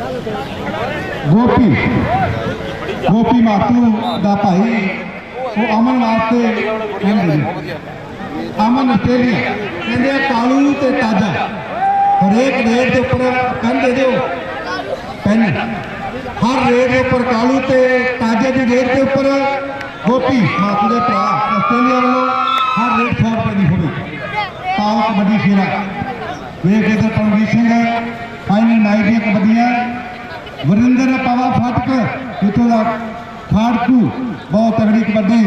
गोपी गोपी मातू का भाई वो अमन वास्ते कहते अमन आस्ट्रेलिया कहते कालू ते ताजा हरेक रेट के उपर पेन दे दो पेन हर रेट के उपर कालू ते ताजे की रेट के उपर गोपी मातू के भरा आस्ट्रेलिया वालों हर रेट 100 रुपए की होगी पाओ कबड्डी शेरा वेख इधर परमवीर सिंह फाइनल नाइट दी कबड्डियां वरिंदर पावा फाटक इतों का खाड़कू बहुत तगड़ी कबड्डी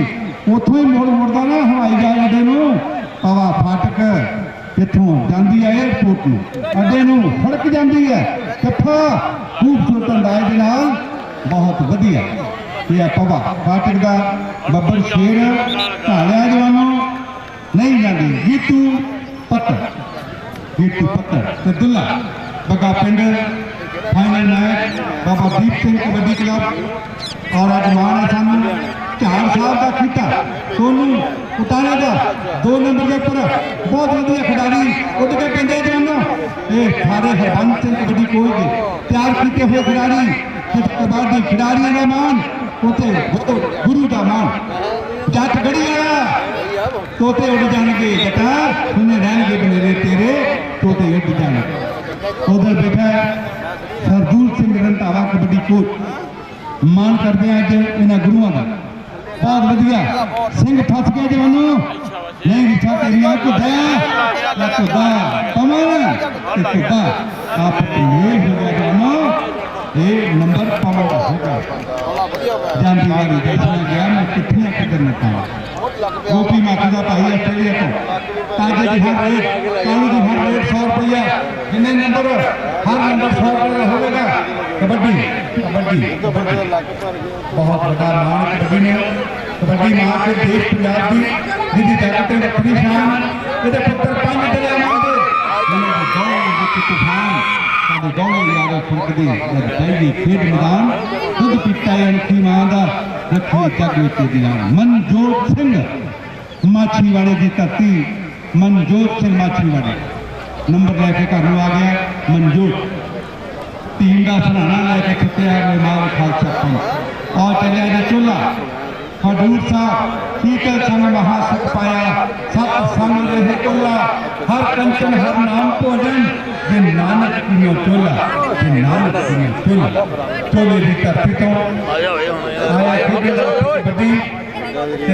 उतों ही मुड़दा ना हवाई जहाज अड्डे नूं पावा फाटक इतों जाती है एयरपोर्ट नूं अड्डे नूं फड़क जाती है कट्ठा खूबसूरत अंदाज दे नाल बहुत वधिया यह पावा फाटक का बब्बर शेर ढालिया जवानों नहीं जाती गीतू पत्तर दुल्ला बगा पिंड final match Baba Deep Singh kabaddi club और अज मान है सानू झाड़ साहब का खिता सोनू उतारे का 2 नंबर के उपर बहुत वधिया खिडारी उठ के कहते जवानों ये सारे हरबंस सिंह कबड्डी कोच के तैयार किए हुए खिडारी कबड्डी खिडारियों का मान उसे गुरु का मान जट गढ़ी वाला तोते उड़ जाएंगे बेटा सुने रहेंगे बनेरे तेरे तोते उड़ जाएंगे उधर बैठा सरदूल सिंह रंधावा कबड्डी कोच मान करते हैं अज इन्होंने गुरुओं का बहुत वधिया सिंह फस गया जवानों नहीं रिछा तेरी पवन आप ये हो गया जवानों ये नंबर पवन का होगा जानती वाली जैसा गया मैं कितनी कदर नता गोपी माता का भाई आस्ट्रेलिया को ताजे की हर रेट कालू की हर रेट 100 रुपया जिन्हें नंबर हर नंबर 100 रुपया होगा कबड्डी कबड्डी कबड्डी बहुत बड़ा मान कबड्डी ने कबड्डी मां के देश पंजाब की जिंदी ताकत वक्री शान ये पुत्र 5 दरिया मांगते मैंने गांव में तूफान साडे गांव याद फुरकदी लगदी खेड मैदान खुद पिता अणखी मां दा रखी जग विच दिया मनजोत सिंह माछीवाड़े की धरती मनजोत सिंह माछीवाड़े नंबर लैके घर आ गया मनजोत टीम का सराहना लैके छुट्टिया मेहमान खालसा पंच और चलिया जा चोला हजूर साहब शीतल संग महासुख पाया सत संग रहे चोला हर कंचन हर नाम भोजन जिन नानक पियो चोला जिन नानक पियो चोला चोले की धरती तो आया कबड्डी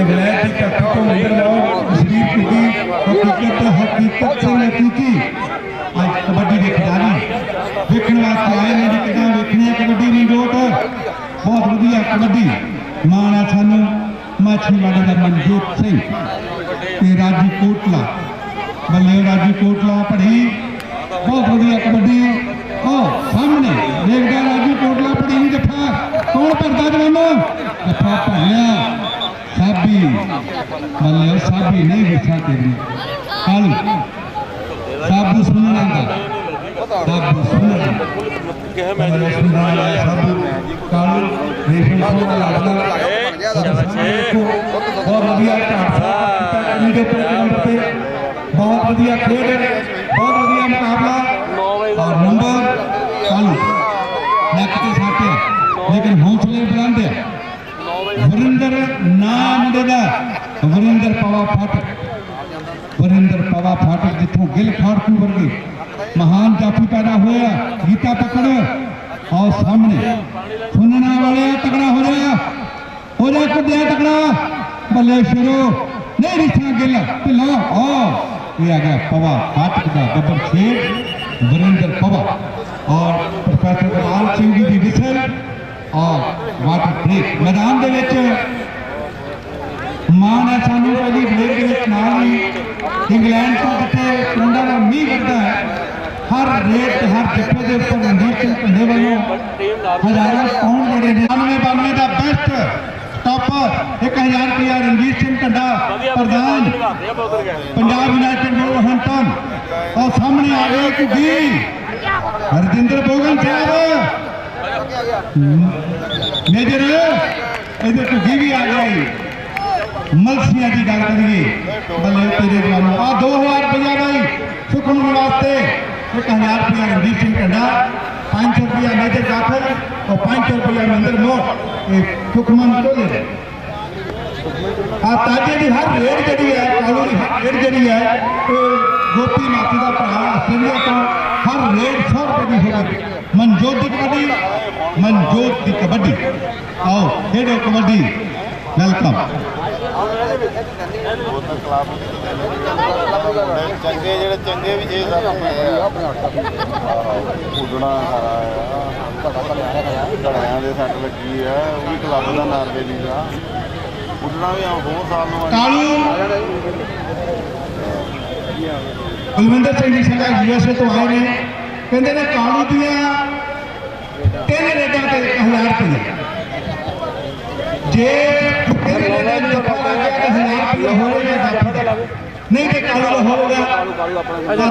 वलैत की धरती तो नजर लो तस्वीर की हकीकत से हकीकी आज कबड्डी के खिलाड़ी देखने वास्ते आए ने कितना देखने कबड्डी मनजोत बहुत वधिया कबड्डी मान है सानू माछीवाड़े का मनजोत सिंह राजू कोटला बल्ले राजू कोटला पढ़ी बहुत वधिया कबड्डी सामने देखा राजू कोटला पढ़ी जफा कौन भरता जवानों जफा भैया साबी बल्ले साबी नहीं गुस्सा तेरी कालू साबू सुनना का साबू सुनना साबू कालू रेशम सोना लाडला बहुत वधिया बहुत वधिया खेल बहुत वधिया मुकाबला और नंबर कालू नेक के साथ लेकिन हौसले बुलंद है वरिंदर नाम देदा वरिंदर पवा फाटक जिथों गिल खाड़कू वर्गे महान जाफी पैदा होया गीता पकड़ और सामने सुनने वाले तगड़ा हो रहा कुटिया तगड़ा बल्ले शेरो नहीं रिछा गिल ढिला ये आ गया पवा फाटक का बब्बर शेर वरिंदर पवा और प्रोफेसर कमाल सिंह जी की विसल और वाटर ब्रेक मैदान दे विच मान है सानू पहली ब्रेक के नाल ही इंग्लैंड तो जिथे पिंडा का मीह करता है हर रेट हर जफे के उपर रणजीत सिंह पिंडे वालों हजारों पाउंड बड़े 92 का बेस्ट टॉपर 1000 रुपया रणजीत सिंह ढंडा प्रधान पंजाब यूनाइटेड वोलहंटन और सामने आ गए घुग्गी हरजिंदर बोगन साहब मेजर इधर घुग्गी भी आ गई मलसिया की गल करिए बल्ले तेरे जवानों 2000 रुपया भाई सुखन वास्ते 1000 रुपया रणजीत सिंह ढंडा 500 रुपया मेजर दाखिल और 500 रुपया मंदिर मोड़ सुखमन टोले ताजे की हर रेट जी है कालू की हर रेट जी है गोपी माथी का भरा आस्ट्रेलिया तो हर रेट 100 रुपए की होगी मनजोत की कबड्डी आओ खेडो कबड्डी वेलकम चंगे जेडे चंगे भी जे उडना घड़िया के सट लगी है वो भी क्लब का नारवे लीग आ उडना भी बहुत साल कालू कुलविंदर सिंह जी संघा यूएसए तो आए ने कहते ने कालू दिया 3 रेटा ते 1000 रुपये जे 3 रेटा जफा लग गया 1000 रुपये हो गया नहीं तो कालू का हो गया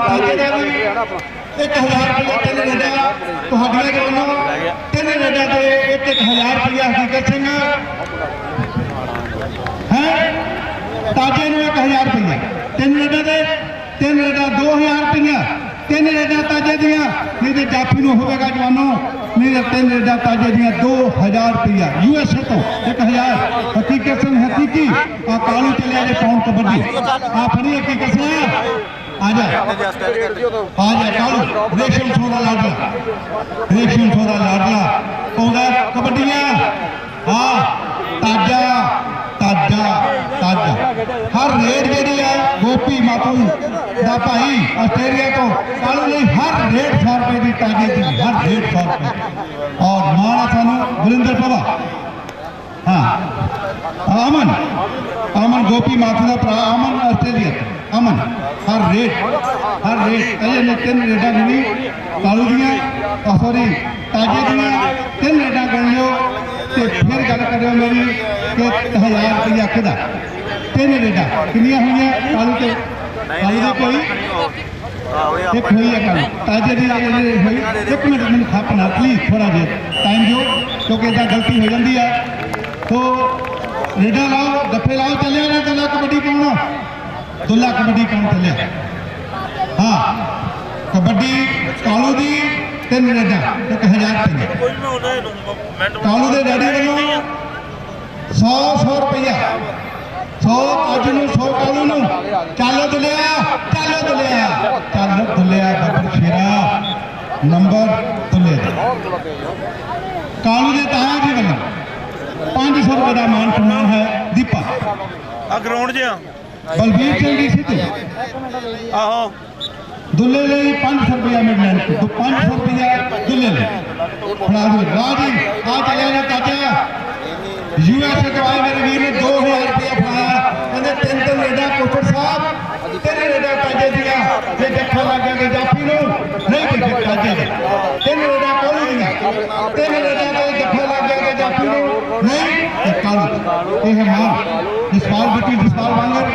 ताजे का भी 1000 रुपये 3 रेटा तो हड्डियां दोनों 3 रेटा ते 1000 रुपया हकीकत सिंह है ताजे ने 1000 रुपया 3 रेटा दे 3 रेटा 2000 रुपया 3 रेटा ताजे दिया नहीं तो जाफी में होगा जवानों नहीं तो 3 रेटा ताजे दिया 2000 रुपया यूएसए तो 1000 हकीकत से हकीकी और कालू चले आए पाउंड कबड्डी आप फड़ी हकीकत से आजा कालू रेशम छोड़ा लाडला पौधा कबड्डियां हाँ ताजा हर रेट जी है गोपी मातू का भाई आस्ट्रेलिया तो कालू ने हर रेट 100 रुपए की ताजे दी हर रेट 100 रुपए और माना सानू गुरिंदर पवा हाँ अमन गोपी मातू का भरा अमन आस्ट्रेलिया अमन हर रेट अजय ने 3 रेटा गिनी कालू दियाँ सॉरी ताजे दियाँ 3 रेटा गण लो तो फिर गल करो मेरी कि 1000 रुपया किदा 3 रेटा किनिया हुई कालू के कोई एक हुई है कालू ताजे दी हुई 1 मिनट मैंने खापना प्लीज थोड़ा देर टाइम दो क्योंकि इतना गलती हो जाती है तो रेटा लाओ गप्पे लाओ चलिए ना चला कबड्डी कौन दुल्ला कबड्डी कौन चलिए हाँ कबड्डी कालू दी 3 रेटा 1000 रुपया कालू के डैडी वालों 100 रुपया 100 अज नू 100 कालू नू चलो दुलिया बबर शेरा नंबर दुले कालू के ताया जी वालों 500 रुपये का मान सम्मान है दीपा ग्राउंड ज बलबीर सिंह जी सिद्धू आहो दुल्ले ले 500 रुपया मिडलैंड 500 रुपया दुल्ले ले फड़ा दो राजी आ चले ना चाचा यूएसए तो आए मेरे वीर ने 2000 रुपया फड़ाया कहते 3 रेटा कोचर साहब 3 रेटा ताजे दिया ये जखा लग गया कि जाफी नो नहीं देखे ताजे 3 रेटा कोली दिया 3 रेटा का जखा लग गया कि जाफी नो नहीं कालू ये है मान जसपाल बिट्टी जसपाल वांगर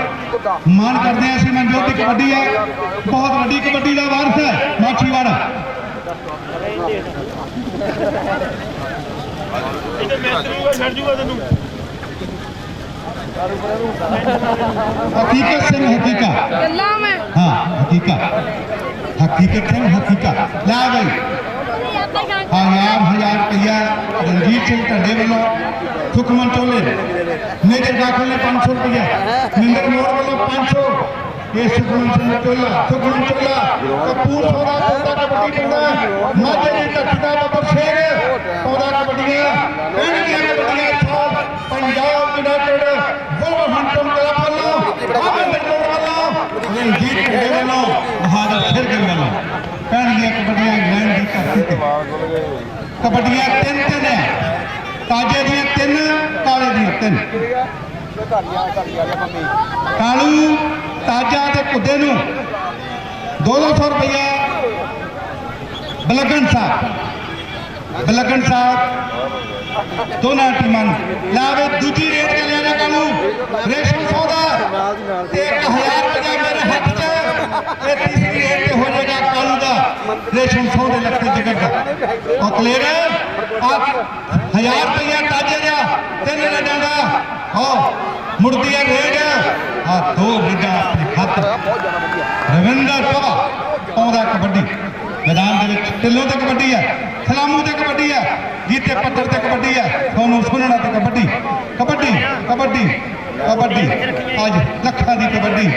मान करते हैं मनजोत की कबड्डी है बहुत बड़ी कबड्डी का वारस है माछीवाड़ा हकीकत सिंह हकीका हाँ हकीकत सिंह हकीका ला गई 1000 रुपया रणजीत सिंह ढंडे वालों सुखमन टोले मेजर दाखिल ने 500 रुपया मिंदर मोड़ वालों 500 ये सुखमन टोला कपूर सोदा कबड्डी पिंडा माजे ने टट्टा बबर शेर पौधा कबड्डियां पंजाब यूनाइटेड वोल्वरहैम्पटन क्लब वालों रणजीत ढंडे वालों बहादुर शेर वालों कबड्डियां इंग्लैंड की धरती कबड्डियां 3 है ताजे दियां 3 काले दियां 3 कालू ताजा ते कुद्दे नू 200 रुपया बलगन साहब दोनों टीमां लावे दूजी रेट चलिया ना कालू रेशम सौदा 1000 रुपया मेरे हाथ च तीसरी रेट हो जाएगा कालू का रेशम सौदे लगते जगह का और क्लियर 1000 रुपया ताजे का 3 रेटा का मुड़ती है रेड हाँ 2 रेटा अपने हाथ रविंदर पवा पौधा कबड्डी मैदान के ढिलों से कबड्डी है सलामू ते कबड्डी है, जीते पत्थर ते कबड्डी है, सोनू सुनना ते कबड्डी कबड्डी कबड्डी कबड्डी अज लखा की कबड्डी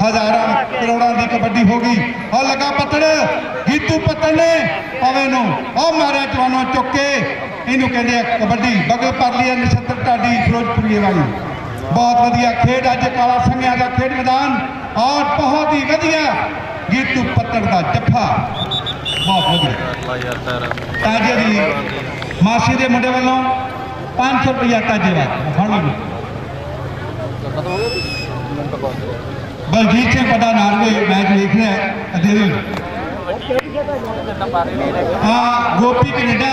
हजारां करोड़ों की कबड्डी हो गई। और लगा पत्थर गीतू पत्थर ने पवे नूं और मारे जवानों चुक के इनू कहते कबड्डी बगल पर लिया नछत्र ढाडी फिरोजपुरी वाली। बहुत वधिया खेड अज काला संघिया का खेड मैदान और बहुत ही वधिया गीतू पत्थर का जफा बहुत वधिया। ताजे की मासी के मुंडे वालों 500 रुपया ताजे वाल बलजीत सिंह बड़ा नारवे मैच देख रहे हैं दे हाँ गोपी कनेडा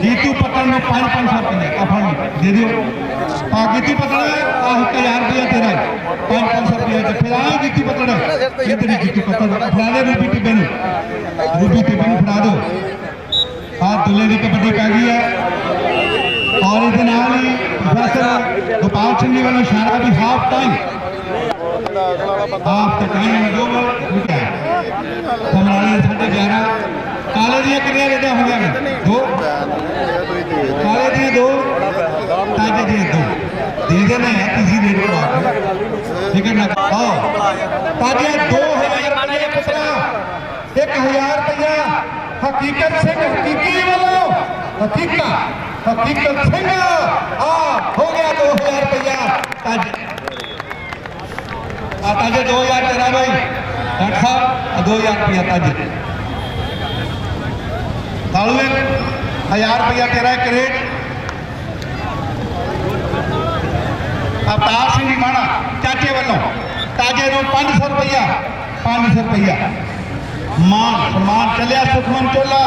गीतू पत्थर में 500 रुपया दे दो। हाँ गीतू पत्थर 1000 रुपया तेरा 500 रुपया फिर आए गीतू पत्थर इतनी गीतू पत्थर फड़ा दे रूबी टिब्बे फड़ा दो। हाँ दुल्हे की कबड्डी पै गई है और इस ही प्रोफेसर गोपाल सिंह जी वालों इशारा भी हाफ टाइम दो समराली 11:30 काले दियां कितनियां रेडां हो गया दो काले दियां दो ताजे दियां दो दे देने हैं किसी रेट को ठीक है ना। ताजे 2000 रुपया 1000 रुपया हकीकत सिंह हकीकी वालों हकीकत सिंह हो गया 2000 रुपया ताजे 2000 तेरा भाई डॉक्टर साहब 2000 रुपया ताजे कालू 1000 रुपया तेरा क्रेट अवतार सिंह माणा चाचे वालों ताजे नूं 500 रुपया मान सम्मान चलिया सुखमन चोला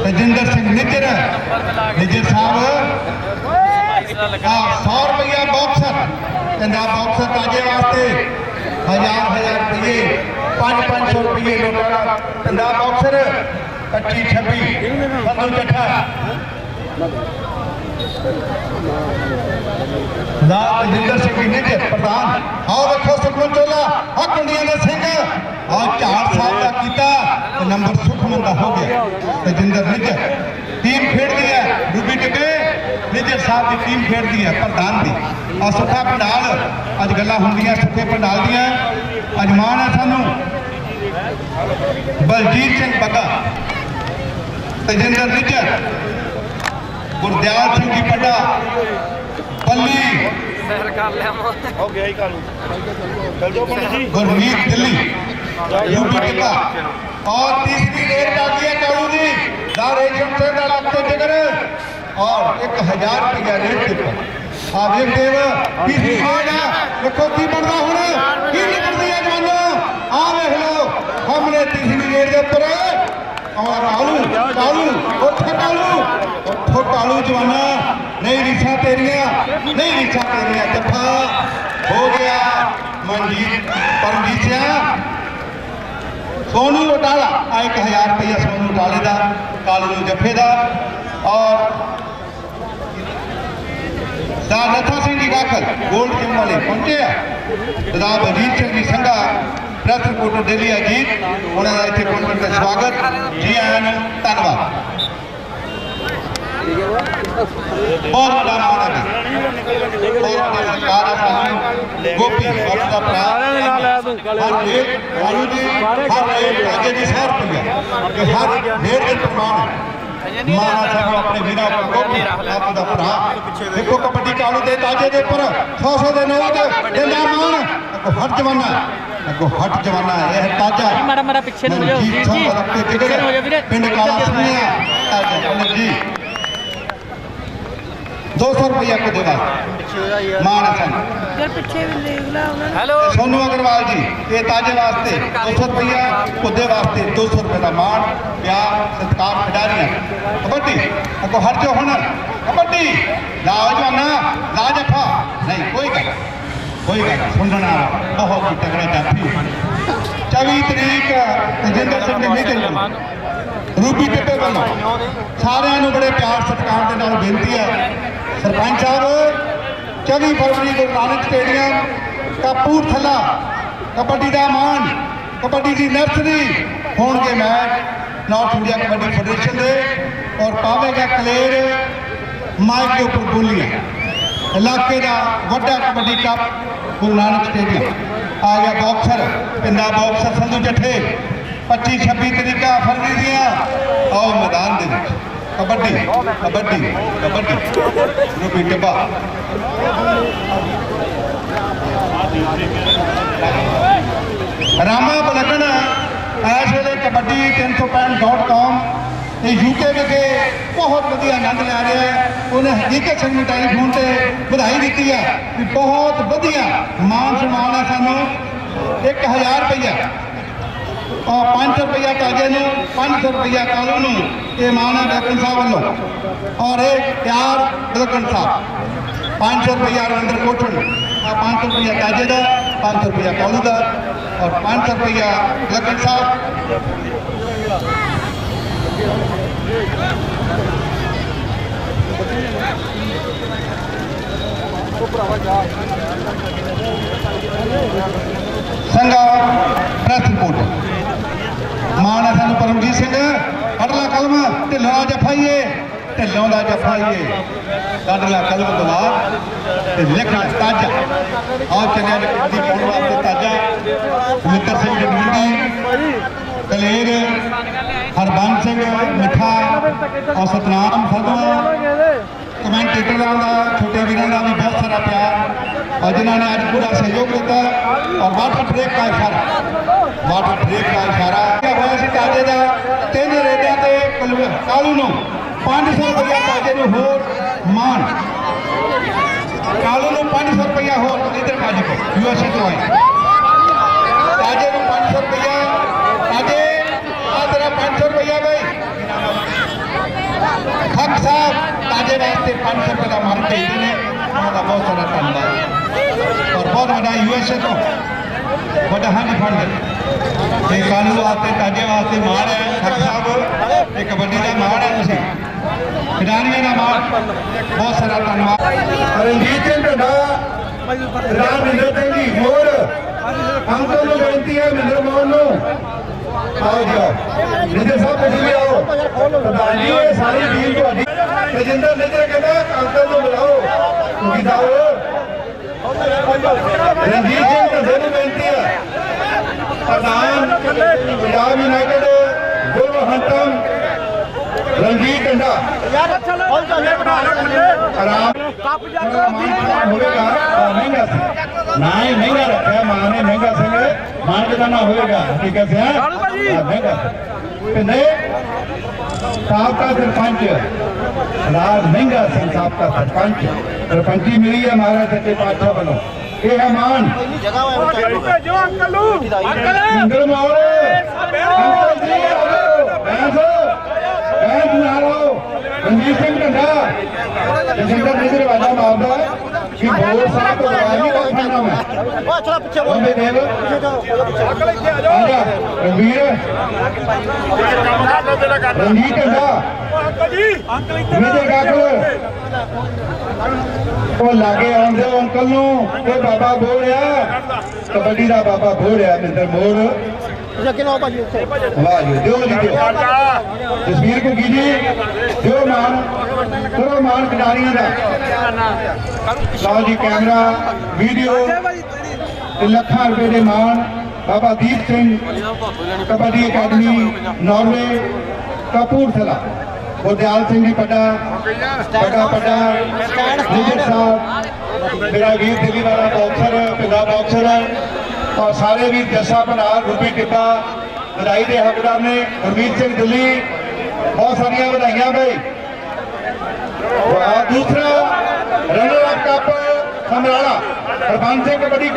तजिंदर सिंह निजर साहब 100 रुपया बॉक्सर पंजाब बॉक्सर ताजे वास्ते 1000 रुपये 500 रुपये नोटा पंजाब बॉक्सर 25-26 बंधु जठा तजिंदर सिंह निजर प्रधान आओ देखो सुखमन चोला कुंडिया ने सिंह और 4 साल का किया नंबर सुखमन का हो गया। तजिंदर निजर टीम खेड़ दी है रूबी टिब्बे निजर साहब की टीम खेड़ दी है प्रधान की और सुखा पंडाल अज गल्लां होंदियां सुखे पंडाल दियां अज मान है सानू बलजीत सिंह बग्गा तजिंदर निजर गुरदयाल सिंह जी पड्डा पल्ली गुरमीत दिल्ली यूपी टिक्का और तीसरी रेट डाली है कालू जी रेशम से लगते जिगर और 1000 रुपया रेट टिक्का आप देख देव तीसरी रेट है देखो की बनता हूँ की निकलती है जानो आ देख लो हमने तीसरी रेट के ऊपर और कालू जवाना नहीं रिछा तेरिया जफा हो गया परमजीत सिंह सोनू उटाला 1000 रुपया सोनू उटाले का कालू जफे का और नथा सिंह जी गाखल गोल्ड जिम वाले पहुंचे जनाब अजीत सिंह जी संघा प्रेस रिपोर्टर डेली अजीत उन्होंने इतने पहुंचने का स्वागत जी आया धन्यवाद। बहुत बड़ा नाम है गोपी अपना भरा कालू जी हर जी 100 रुपया हर डेढ़ दिन प्रमाण है माना साहब अपने वीरा गोपी अपना भरा देखो कबड्डी कालू दे ताजे दे पर 100 दे नोट दे मान हट जवाना यह ताजा मारा पीछे हो जाओ जी पिंड काला सुनिया जी 200 रुपया को देगा मान हेलो सोनू अग्रवाल जी ये ताजे वास्ते 200 रुपया खुदे वास्ते 200 रुपये का मान प्यार सत्कार खिडारियां कबड्डी अगो हर जो हुनर कबड्डी लाओ जवाना ला जफा नहीं कोई गल सुनना बहुत ही तगड़ा जाफी 24 तरीक तजिंदर सिंह मीटिंग रूबी टिब्बे वालों सारिਆਂ ਨੂੰ बड़े प्यार सत्कार के नाल बेनती है सरपंच साहब 24 फरवरी गुरु नानक स्टेडियम कपूरथला कबड्डी का मान कबड्डी की नर्सरी होने match north India kabaddi federation दे और पावेगा कलेर माइक के ऊपर बोलियां इलाके का वड्डा कबड्डी कप गुरु नानक स्टेडियम आ गया बॉक्सर पिंडा बॉक्सर संधू जठे 25-26 तरीका फरवरी दियां आओ मैदान दे विच कबड्डी कबड्डी कबड्डी रूपी टिब्बा रामा बलगन इस वे कबड्डी 365.com यूके विखे बहुत वधिया आनंद लै रहा है। उन्हें हकीकत सिंह ने टैलीफोन से बधाई दी है कि बहुत वधिया मान सम्मान है। सानू 1000 रुपया और 500 रुपया ताजे में 500 रुपया कालू में ये मान है बैकन साहब वालों और एक प्यार बलगन साहब 500 रुपया रविंद्र कोठन 500 रुपया ताजे का 500 रुपया कालू का और 500 रुपया बलगन साहब। संगा प्रेस रिपोर्ट मान है सानू परमजीत सिंह अडला कलम ढिल्लों का जफाइए ढिल्लों का जफाइए अडला कलम दवा लिखना ताजा और चलिया कबड्डी पाने वास्ते ताजा मित्र सिंह जगमंडी कलेर हरबंस सिंह मिठा और सतनाम फतवा कमेंटेटर का छोटे वीरों का भी बहुत सारा प्यार और जिन्होंने आज पूरा सहयोग दिता और वाटर ब्रेक का इशारा होया सी ताजे का 3 रेडा से कालू नूं 500 रुपया ताजे नूं होर मान कालू नूं 500 रुपया होर इधर बाजी को यूएसए तो आए ताजे नूं 500 रुपया ताजे आ तेरा 500 रुपया भाई खक साहब ताजे वास्ते 500 रुपये का मान भेजते हैं उन्होंने बहुत सारा धन्यवाद और बहुत बड़ा यूएसए तो बड़ा हानि फंड ये कानून वास्ते ताजे वास्ते मान है खक साहब ये कबड्डी का मान है तुम खिडारियों का मान बहुत सारा धन्यवाद। रणजीत सिंह ढंडा राम मिंदर सिंह जी मोर अंकल को बेनती है मिंदर मोहन नो आओ जाओ मिंदर साहब तुम भी आओ प्रधान जी ये सारी टीम ਤੁਹਾਡੀ ਰਜਿੰਦਰ ਨਿੱਜਰ ਕਹਿੰਦਾ ਅੰਕਲ ਨੂੰ ਬੁਲਾਓ ਤੁਸੀਂ ਜਾਓ। ਰਣਜੀਤ ਸਿੰਘ ਢੰਡੇ ਨੂੰ ਬੇਨਤੀ ਹੈ ਪ੍ਰਧਾਨ ਪੰਜਾਬ ਯੂਨਾਈਟਿਡ ਗੁਰਵਹੰਤਮ रंजीत ढंडा आराम होगा महंगा नहीं महंगा रखा मां ने महंगा सिंह मान के ना होगा ठीक है महंगा साहब का सरपंच राज महंगा सिंह साहब का सरपंच सरपंची मिली है महाराज सच्चे पातशाह वालों ये है मान इंद्र मोहन रणजीत सिंह ढंडा जसिंदर निगर वाला मामला कि बोल साहब को लगानी का खाना में बॉम्बे देव आजा रघुवीर रणजीत ढंडा विजय काकल वो लागे आंदे अंकल नु ते बाबा बोल रहा कबड्डी दा बाबा बोल रहा मिंदर मोर वाह जी दो तस्वीर को कीजिए जो मान करो मान खिलाड़ियों का लो जी कैमरा वीडियो लाखों रुपए के मान बाबा दीप सिंह कबड्डी अकादमी नॉर्वे कपूरथला गुरदयाल सिंह जी पटा निजर साहब मेरा वीर दिल्ली वाला बॉक्सर पिंडा बॉक्सर है और सारे भी जसा बनार रूपी टिब्बा बधाई के हकदार ने गुरमीत सिंह दिल्ली बहुत सारिया बधाइयां भाई। दूसरा runner up cup Samrala Harbans Singh kabaddi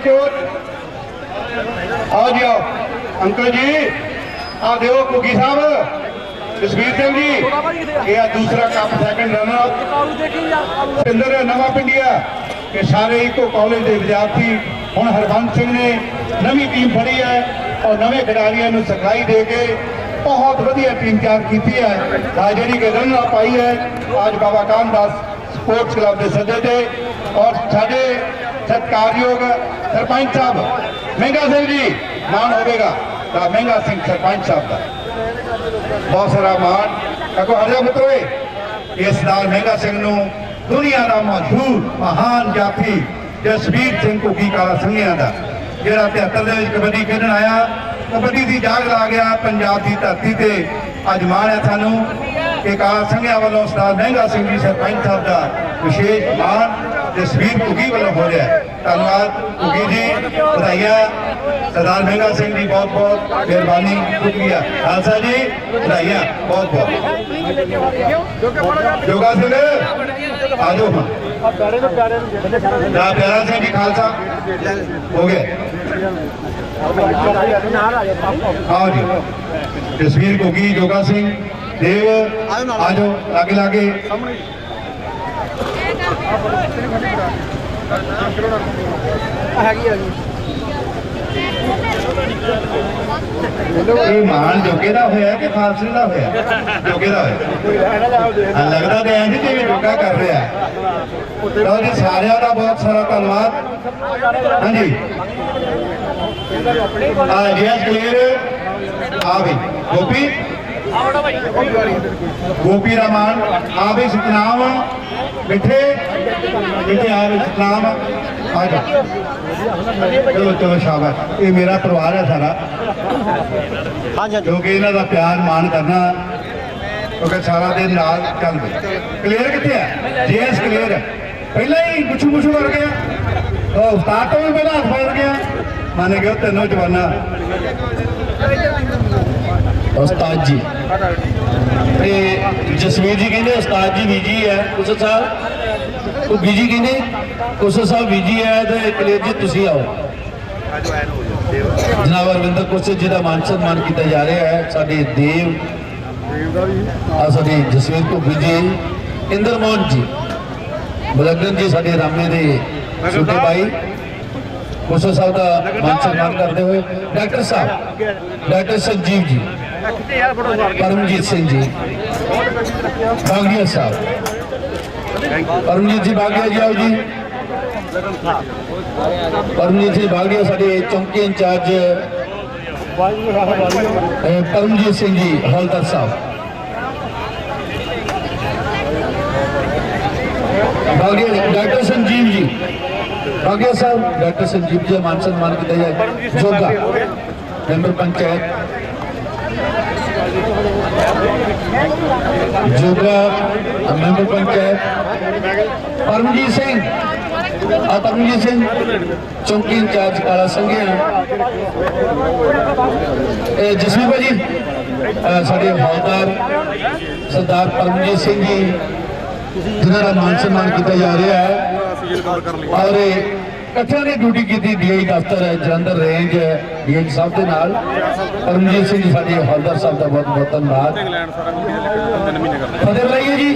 coach आओ जी आओ अंकल जी आ दो कुकी साहब जसवीर सिंह जी ये दूसरा कप सैकंड रनर पिंदर नवा पिंडिया कि सारे इको कॉलेज के विद्यार्थी हुण हरबंस सिंह ने नवी टीम फड़ी है और नवे खिडारियों को सिखलाई दे के बहुत वधिया टीम तैयार की है जी के रन अप आई है आज बाबा कामदास स्पोर्ट्स क्लब के सदे से और साढ़े सत्कारयोग सरपंच साहब महंगा सिंह जी मान होगा ਦਾ ਮਹਿੰਗਾ ਸਿੰਘ ਸਰਪੰਚ ਸਾਹਿਬ ਦਾ ਬਹੁਤ ਸਾਰਾ ਮਾਣ। ਅਗੋ ਹਰਿਆ ਮਿੱਤਰੋ ਇਸ ਸਰਦਾਰ ਮਹਿੰਗਾ ਸਿੰਘ ਨੂੰ ਦੁਨੀਆ ਦਾ ਮਸ਼ਹੂਰ ਮਹਾਨ ਜਾਫੀ ਜਸਵੀਰ ਸਿੰਘ ਘੁੱਗੀ ਕਾਲਾ ਸੰਘਿਆਂ ਦਾ ਜਿਹੜਾ 73 ਦੇ ਵਿੱਚ ਕਬੱਡੀ ਖੇਡਣ ਆਇਆ, ਕਬੱਡੀ ਦੀ ਜਾਗ ਲਾ ਗਿਆ ਪੰਜਾਬ ਦੀ ਧਰਤੀ ਤੇ। ਅੱਜ ਮਾਣ ਹੈ ਸਾਨੂੰ ਕਿ ਕਾਲਾ ਸੰਘਿਆਂ ਵੱਲੋਂ ਸਰਦਾਰ ਮਹਿੰਗਾ ਸਿੰਘ ਜੀ ਸਰਪੰਚ ਸਾਹਿਬ ਦਾ ਵਿਸ਼ੇਸ਼ ਮਾਣ ਜਸਵੀਰ ਘੁੱਗੀ ਵੱਲੋਂ ਹੋ ਰਿਹਾ ਹੈ। ਧੰਨਵਾਦ ਘੁੱਗੀ ਜੀ, ਵਧਾਈਆਂ। ਸਰਦਾਰ ਮਹਿੰਗਾ ਸਿੰਘ ਜੀ ਬਹੁਤ ਬਹੁਤ ਮਿਹਰਬਾਨੀ, ਸ਼ੁਕਰੀਆ। ਖਾਲਸਾ ਜੀ ਵਧਾਈਆਂ ਬਹੁਤ ਬਹੁਤ। ਜੋਗਾ ਸਿੰਘ ਆ ਜਾਓ ਹੁਣ। ਪਿਆਰਾ ਸਿੰਘ ਜੀ ਖਾਲਸਾ ਹੋ ਗਏ। ਆਓ ਜੀ ਜਸਵੀਰ ਘੁੱਗੀ, ਜੋਗਾ ਸਿੰਘ ਦੇਵ ਆ ਜਾਓ ਲਾਗੇ ਲਾਗੇ। ਇਹ ਮਾਣ ਜੋਗੇ ਦਾ ਹੋਇਆ ਕਿ ਖਾਲਸੇ ਦਾ ਹੋਇਆ? ਜੋਗੇ ਦਾ ਹੋਇਆ। ਲੱਗਦਾ ਤਾਂ ਐਂ ਜਿਵੇਂ ਜੋਗਾ ਕਰ ਰਿਹਾ। ਲਓ ਜੀ ਸਾਰਿਆਂ ਦਾ ਬਹੁਤ ਸਾਰਾ ਧੰਨਵਾਦ। ਹਾਂਜੀ ਜੀਐਸ ਕਲੀਅਰ ਆ ਵੀ ਗੋਪੀ ਗੋਪੀ ਰਮਾਨ ਆ ਵੀ ਸਤਨਾਮ ਮਿੱਠੇ ਮਿੱਠੇ ਆ ਵੀ ਸਤਨਾਮ ਆ ਜਾ। ਚਲੋ ਚਲੋ ਸ਼ਾਬਾਸ਼। ਇਹ ਮੇਰਾ ਪਰਿਵਾਰ ਹੈ ਸਾਰਾ, ਕਿਉਂਕਿ ਇਹਨਾਂ ਦਾ ਪਿਆਰ ਮਾਣ ਕਰਨਾ ਕਿਉਂਕਿ ਸਾਰਾ ਦਿਨ ਨਾਲ ਚੱਲਦੇ। ਕਲੀਅਰ ਕਿੱਥੇ ਹੈ? ਜੀਐਸ ਕਲੀਅਰ ਪਹਿਲਾਂ ਹੀ ਪੁੱਛੂ ਪੁੱਛੂ ਕਰ ਗਿਆ। ਉਹ ਉਸਤਾਦ ਤੋਂ ਵੀ ਪਹਿਲਾਂ ਹੱਥ ਫੜ ਗਿਆ। ਮੰਨ ਗਏ ਤਿੰਨੋਂ ਜਵਾਨਾਂ। ਉਸਤਾਦ ਜੀ ਤੇ ਜਸਵੀਰ ਜੀ ਕਹਿੰਦੇ ਉਸਤਾਦ ਜੀ ਬੀਜੀ ਹੈ ਕੁਸਰ ਸਾਹਿਬ, ਉਹ ਬੀਜੀ ਕਹਿੰਦੇ ਕੁਸਰ ਸਾਹਿਬ ਬੀਜੀ ਹੈ ਤੇ ਕਲੀਅਰ ਜੀ ਤੁਸੀਂ ਆਓ। ਜਨਾਬ ਅਰਵਿੰਦਰ ਕੁਸਰ ਜੀ ਦਾ ਮਾਨ ਸਨਮਾਨ ਕੀਤਾ ਜਾ ਰਿਹਾ ਹੈ। ਸਾਡੇ ਦੇਵ ਆ ਸਾਡੇ ਜਸਵੀਰ ਘੁੱਗੀ ਜੀ, ਇੰਦਰਮੋਹਨ ਜੀ, ਬਲਗਨ ਜੀ ਸਾਡੇ ਰਾਮੇ ਦੇ ਛੋਟੇ ਭਾਈ ਕੁਸਰ ਸਾਹਿਬ ਦਾ ਮਾਨ ਸਨਮਾਨ ਕਰਦੇ ਹੋਏ ਡਾਕਟਰ ਸਾਹਿਬ ਡਾਕਟਰ ਸੰਜੀਵ ਜੀ, परमजीत सिंह जी बागिया साहब, परमजीत जी बागिया जी आओ जी। परमजीत जी बागिया साडे चौकी इंचार्ज परमजीत सिंह जी हौलदार साहब, बागिया डॉक्टर संजीव जी बागिया साहब, डॉक्टर संजीव जी मान सम्मान किया जाए। जोगा मैंबर पंचायत जोगा मैंबर पंचायत परमजीत सिंह चौकी इंचार्ज काला संघिया। जसवीर भाजी साढ़े हौलदार सरदार परमजीत सिंह जी जिन्होंने मान सम्मान किया जा रहा है और इकट्ठे ने ड्यूटी की DI दफ्तर जलंधर रेंज DI साहब के नाल। परमजीत सिंह जी साडे हौलदार साहब का बहुत बहुत धन्यवाद। फतेह बुलाइए जी,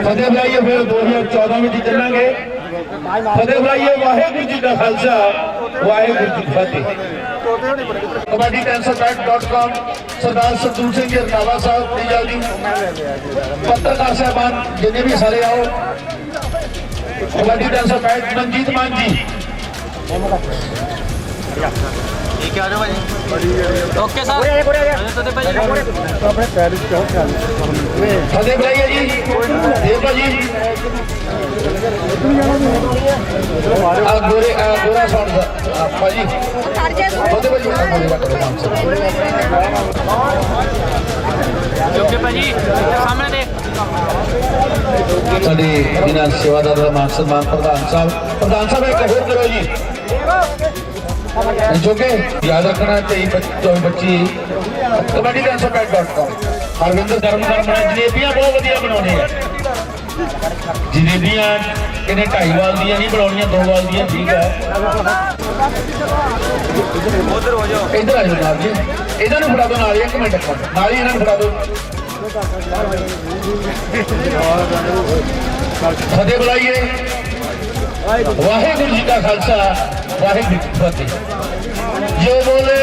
फतेह बुलाइए फिर 2014 में चलेंगे। फतेह बुलाइए। वाहेगुरू जी का खालसा वाहेगुरू जी की फतेह। कबड्डी 1065.com सरदार सरदूल सिंह जी रंधावा साहब टीजा जी, पत्रकार साहबान जिन्हें भी सारे आओ। कबड्डी 1065 मनजीत मान जी ओके सर फतेह बुलाइए जी, देव भाजी गोरा साउंड भाजी फतेह भाजी ओके भाजी सामने देख साडे इन्हां सेवादार दा मान सम्मान प्रधान साहब एक होर करो जी, जो कि याद रखना 23-24-25 कबड्डी 1065.com। हरविंदर धर्म जलेबियां बहुत वधिया बनाने हैं। जलेबियां किन्ने 2.5 वाल दियां नहीं बनाउणियां, 2 वाल दियां ठीक है। इधर आ जाओ जनाब जी, इन्हां नूं फड़ा दो नाल ही, एक मिनट नाल ही इन्हां नूं फड़ा दो। फतेह बुलाइए। वाहेगुरू जी का खालसा वाहेगुरू जी की फतेह। जो बोले